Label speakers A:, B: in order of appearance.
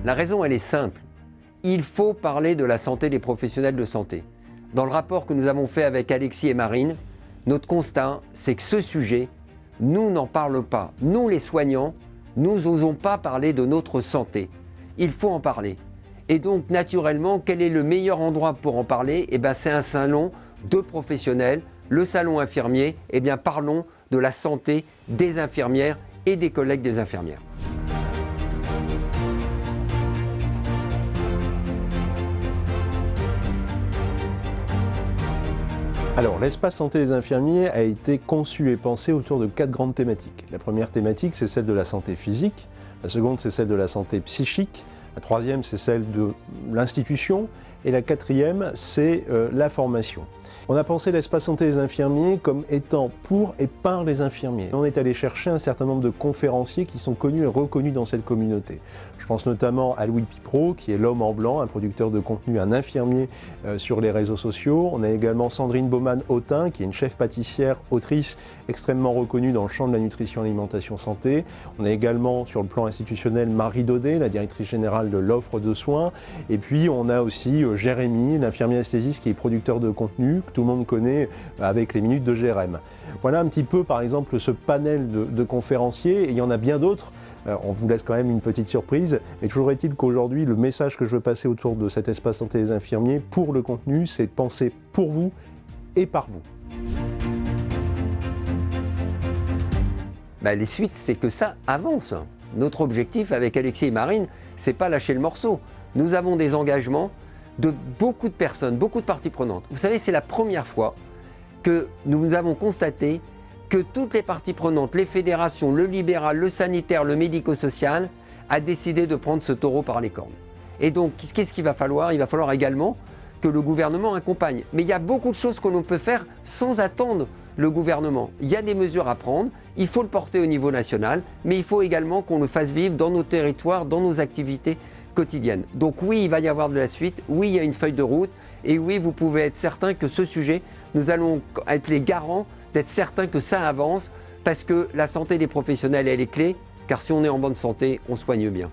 A: La raison, elle est simple. Il faut parler de la santé des professionnels de santé. Dans le rapport que nous avons fait avec Alexis et Marine, notre constat, c'est que ce sujet, nous n'en parlons pas. Nous, les soignants, nous n'osons pas parler de notre santé. Il faut en parler. Et donc, naturellement, quel est le meilleur endroit pour en parler ? Eh bien, c'est un salon de professionnels, le salon infirmier. Eh bien, parlons de la santé des infirmières et des collègues des infirmières.
B: Alors, l'espace santé des infirmiers a été conçu et pensé autour de 4 grandes thématiques. La première thématique, c'est celle de la santé physique. La seconde, c'est celle de la santé psychique. La troisième, c'est celle de l'institution. Et la quatrième, c'est la formation. On a pensé l'espace santé des infirmiers comme étant pour et par les infirmiers. On est allé chercher un certain nombre de conférenciers qui sont connus et reconnus dans cette communauté. Je pense notamment à Louis Pipro, qui est l'homme en blanc, un producteur de contenu, un infirmier sur les réseaux sociaux. On a également Sandrine Baumann-Autin, qui est une chef pâtissière, autrice extrêmement reconnue dans le champ de la nutrition, alimentation, santé. On a également sur le plan institutionnel Marie Daudet, la directrice générale de l'offre de soins. Et puis on a aussi Jérémy, l'infirmier anesthésiste qui est producteur de contenu, que tout le monde connaît avec les minutes de Jérém. Voilà un petit peu par exemple ce panel de conférenciers, et il y en a bien d'autres. On vous laisse quand même une petite surprise, mais toujours est-il qu'aujourd'hui, le message que je veux passer autour de cet espace santé des infirmiers pour le contenu, c'est de penser pour vous et par vous.
A: Les suites, c'est que ça avance. Notre objectif avec Alexis et Marine, c'est pas lâcher le morceau. Nous avons des engagements de beaucoup de personnes, beaucoup de parties prenantes. Vous savez, c'est la première fois que nous avons constaté que toutes les parties prenantes, les fédérations, le libéral, le sanitaire, le médico-social, a décidé de prendre ce taureau par les cornes. Et donc, qu'est-ce qu'il va falloir ? Il va falloir également que le gouvernement accompagne. Mais il y a beaucoup de choses que l'on peut faire sans attendre le gouvernement. Il y a des mesures à prendre, il faut le porter au niveau national, mais il faut également qu'on le fasse vivre dans nos territoires, dans nos activités quotidiennes. Donc oui, il va y avoir de la suite, oui, il y a une feuille de route, et oui, vous pouvez être certain que ce sujet, nous allons être les garants d'être certains que ça avance, parce que la santé des professionnels, elle est clé, car si on est en bonne santé, on soigne bien.